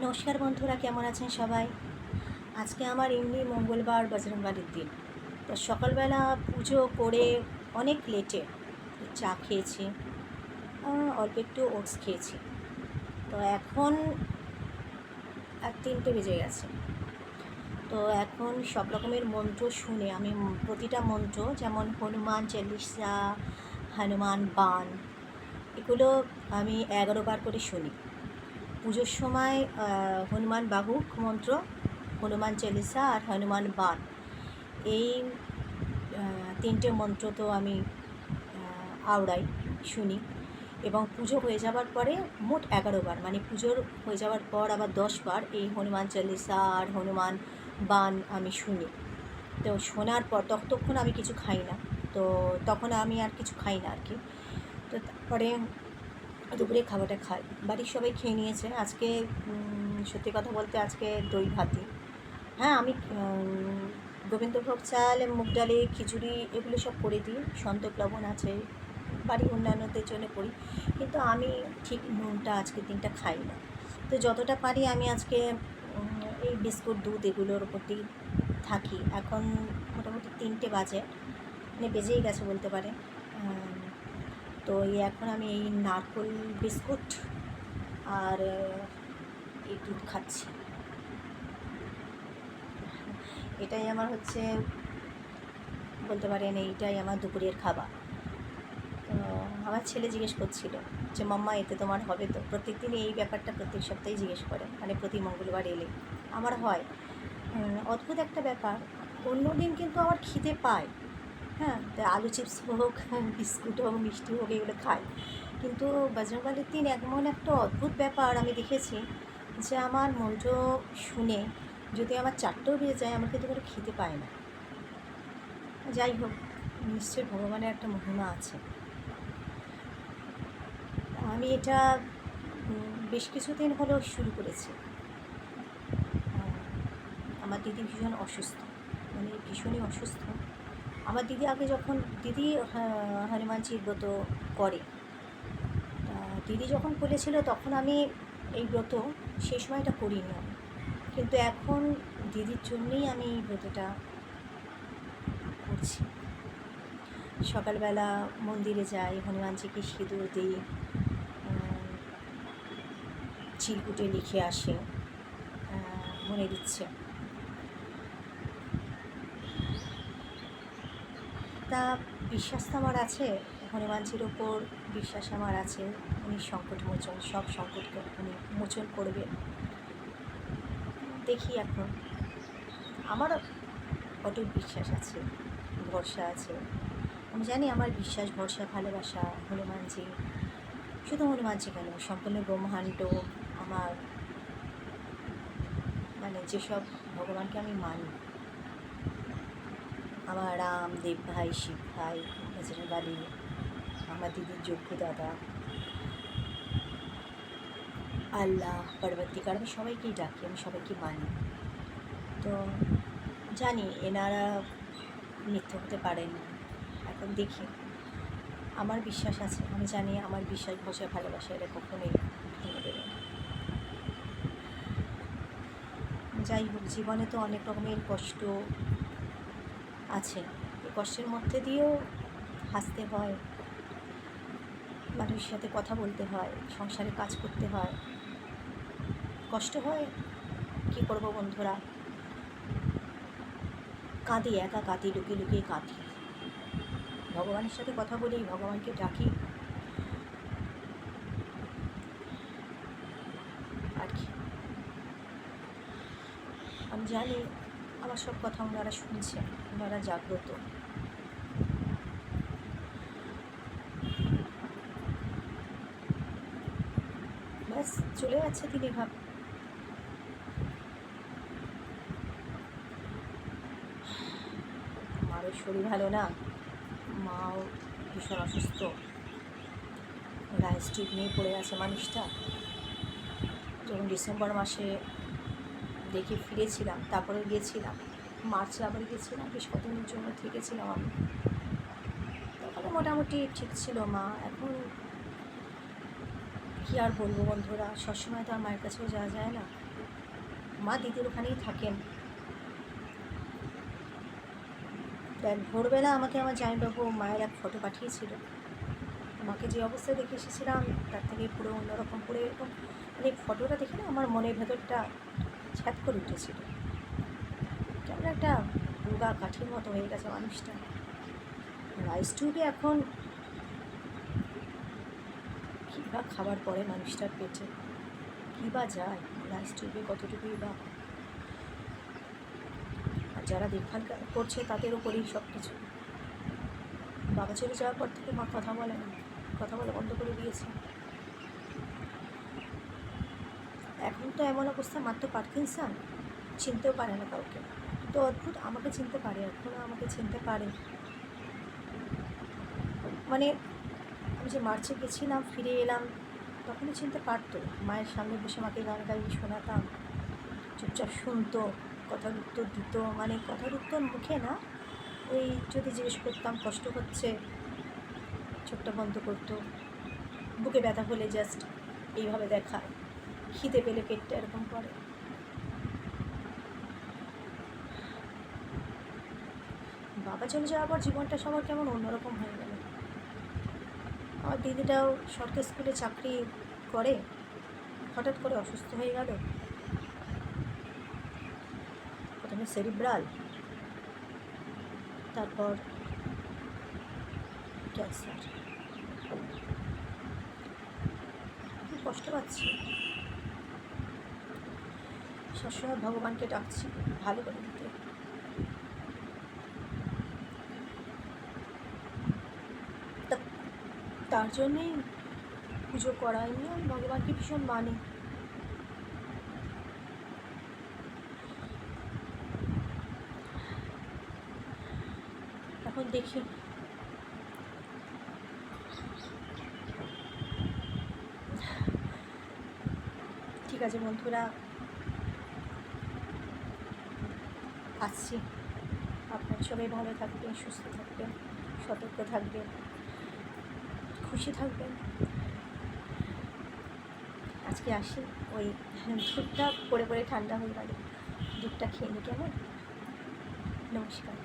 নমস্কার বন্ধুরা, কেমন আছেন সবাই? আজকে আমার এমনি মঙ্গলবার বজরংবলীর দিন। তো সকালবেলা পুজো করে অনেক লেটে চা খেয়েছি, অল্প একটু ওটস খেয়েছি। তো এখন 3টে বেজে গেছে। তো এখন সব রকমের মন্ত্র শুনে আমি প্রতিটা মন্ত্র, যেমন হনুমান চালিসা, হনুমান বাণ, এগুলো আমি 11বার করে শুনি। পুজোর সময় হনুমান বাহুক মন্ত্র, হনুমান চালিসা আর হনুমান বাণ, এই 3টে মন্ত্র তো আমি আওড়াই, শুনি। এবং পুজো হয়ে যাওয়ার পরে মোট 11বার, মানে পুজোর হয়ে যাওয়ার পর আবার 10বার এই হনুমান চালিসা আর হনুমান বাণ আমি শুনি। তো শোনার পর ততক্ষণ আমি কিছু খাই না, তো তখন আমি আর কিছু খাই না আর কি। তো তারপরে দুপুরে খাবারটা খাই। বাড়ির সবাই খেয়ে নিয়েছে। আজকে সত্যি কথা বলতে আজকে দই ভাতই। হ্যাঁ, আমি গোবিন্দভোগ চাল, মুগ ডালে খিচুড়ি এগুলো সব করে দিই, সন্তক লবণ আছে, বাড়ির অন্যান্যদের জন্য করি, কিন্তু আমি ঠিক নুনটা আজকের দিনটা খাই না। তো যতটা পারি আমি আজকে এই বিস্কুট দুধ এগুলোর উপর দিয়ে থাকি। এখন মোটামুটি 3টে বাজে, মানে বেজেই গেছে বলতে পারে। তো এখন আমি এই নারকোল বিস্কুট আর এই দুধ খাচ্ছি। এটাই আমার হচ্ছে, বলতে পারেন এইটাই আমার দুপুরের খাবার। তো আমার ছেলে জিজ্ঞেস করছিল যে মাম্মা এতে তোমার হবে তো? প্রত্যেক দিন এই ব্যাপারটা প্রত্যেক সপ্তাহেই জিজ্ঞেস করে, মানে প্রতি মঙ্গলবার এলে আমার হয়। অদ্ভুত একটা ব্যাপার, অন্য দিন কিন্তু আমার খিদে পায়। হ্যাঁ, তাই আলু চিপস হোক, বিস্কুট হোক, মিষ্টি হোক, এগুলো খাই। কিন্তু বজরংবলীর দিন এমন একটা অদ্ভুত ব্যাপার আমি দেখেছি যে আমার মন্ত্র শুনে যদি আমার 4টেও বেজে যায়, আমার কিন্তু কোনো খিদে পায় না। যাই হোক, নিশ্চয়ই ভগবানের একটা মহিমা আছে। আমি এটা বেশ কিছুদিন হলেও শুরু করেছি। আমার দিদি ভীষণ অসুস্থ, মানে ভীষণই অসুস্থ। আমার দিদি আগে যখন দিদি হনুমানজির ব্রত করে, দিদি যখন করেছিল তখন আমি এই ব্রত সেই সময়টা করিনি আমি, কিন্তু এখন দিদির জন্যেই আমি এই ব্রতটা করছি। সকালবেলা মন্দিরে যাই, হনুমানজিকে সিঁদুর দিই, চিরকুটে লিখে আসে, মনে দিচ্ছে। তা বিশ্বাস তো আমার আছে, হনুমানজির ওপর বিশ্বাস আমার আছে। উনি সংকট মোচন, সব সংকটকে উনি মোচন করবে। দেখি, এখন আমার অটুট বিশ্বাস আছে, ভরসা আছে। আমি জানি আমার বিশ্বাস, ভরসা, ভালোবাসা হনুমানজি, শুধু হনুমানজি কেন, সম্পূর্ণ ব্রহ্মাণ্ড আমার, মানে যেসব ভগবানকে আমি মানি, আমার রাম, দেব ভাই, শিব ভাই, বজরংবলী, আমার দিদির যোগ্য দাদা, আল্লাহ, পরবর্তীকার, আমি সবাইকেই ডাকি, আমি সবাইকে মানি। তো জানি এনারা মিথ্যে হতে পারেন না। এখন দেখি, আমার বিশ্বাস আছে, আমি জানি আমার বিশ্বাস, ভরসা, ভালোবাসা এটা কখনোই ভেঙে দেবে না। যাই হোক, জীবনে তো অনেক রকমের কষ্ট আছে, এই কষ্টের মধ্যে দিয়েও হাসতে হয়, মানুষের সাথে কথা বলতে হয়, সংসারে কাজ করতে হয়, কষ্ট হয়। কী করবো বন্ধুরা, কাঁদি, একা কাঁদি, লুকিয়ে লুকিয়ে কাঁদি, ভগবানের সাথে কথা বলি, ভগবানকে ডাকি আর কি। আমি জানি আমার সব কথা ওনারা শুনছেন, ওনারা জাগ্রত। ব্যাস চলে যাচ্ছে তিনি ভাব। মারও শরীর ভালো না, মাও ভীষণ অসুস্থ, ডায়াস্ট্রিক নিয়ে পড়ে আছে মানুষটা। যখন ডিসেম্বর মাসে দেখে ফিরেছিলাম, তারপরে গিয়েছিলাম মার্চে, আবার গেছিলাম, বেশ কতদিনের জন্য থেকেছিলাম আমি। তখন মোটামুটি ঠিক ছিল মা, এখন কী আর বলবো বন্ধুরা, সবসময় তো আর মায়ের কাছেও যাওয়া যায় না। মা দিদির ওখানেই থাকেন। দেখ, ভোরবেলা আমাকে আমার জামাইবাবু মায়ের এক ফটো পাঠিয়েছিল। মাকে যে অবস্থায় দেখে এসেছিলাম তার থেকে পুরো অন্যরকম, পুরো এরকম, মানে ফটোটা দেখে না আমার মনের ভেতরটা ছ্যাদ করে উঠেছিল। কেমন একটা রোগা কাঠির মতো হয়ে গেছে মানুষটা। রাইস টিউবে এখন কী বা খাবার পরে মানুষটার পেটে, কী বা যায় রাইস টিউবে, কতটুকুই বা। আর যারা দেখভাল করছে তাদের ওপরেই সব কিছু। বাবা চলে যাওয়ার পর থেকে মা কথা বলে না, কথা বলা বন্ধ করে দিয়েছে। এখন তো এমন অবস্থা, মাত্র পার্কিনসন, চিনতেও পারে না কাউকে। তো অদ্ভুত, আমাকে চিনতে পারে, এখনও আমাকে চিনতে পারে। মানে আমি যে মার্চে গেছিলাম, ফিরে এলাম, তখনই চিনতে পারতো। মায়ের সামনে বসে মাকে গান গাইয়ে শোনাতাম, চুপচাপ শুনতো, কথার উত্তর দিত। মানে কথার উত্তর মুখে না, ওই যদি জিজ্ঞেস করতাম কষ্ট হচ্ছে, চোখটা বন্ধ করতো, বুকে ব্যথা হলে জাস্ট এইভাবে দেখায়, খিদে পেলে পেটটা এরকম করে। বাবা চলে যাওয়ার পর জীবনটা সবার কেমন অন্যরকম হয়ে গেল। আমার দিদিটাও সরকারি স্কুলে চাকরি করে, হঠাৎ করে অসুস্থ হয়ে গেল। প্রথমে সেরিব্রাল, তারপর ক্যান্সার। খুব কষ্ট পাচ্ছি, সবসময় ভগবানকে ডাকছি ভালো করে দিতে। তার জন্যেই পুজো করা, এমনি আমি ভগবানকে ভীষণ মানি। এখন দেখি, ঠিক আছে বন্ধুরা, আসছি। আপনারা সবাই ভালো থাকবেন, সুস্থ থাকবেন, সতর্ক থাকবেন, খুশি থাকবেন। আজকে আসি, ওই দুধটা পড়ে পড়ে ঠান্ডা হয়ে গেল, দুধটা খেয়ে নি কেমন। নমস্কার।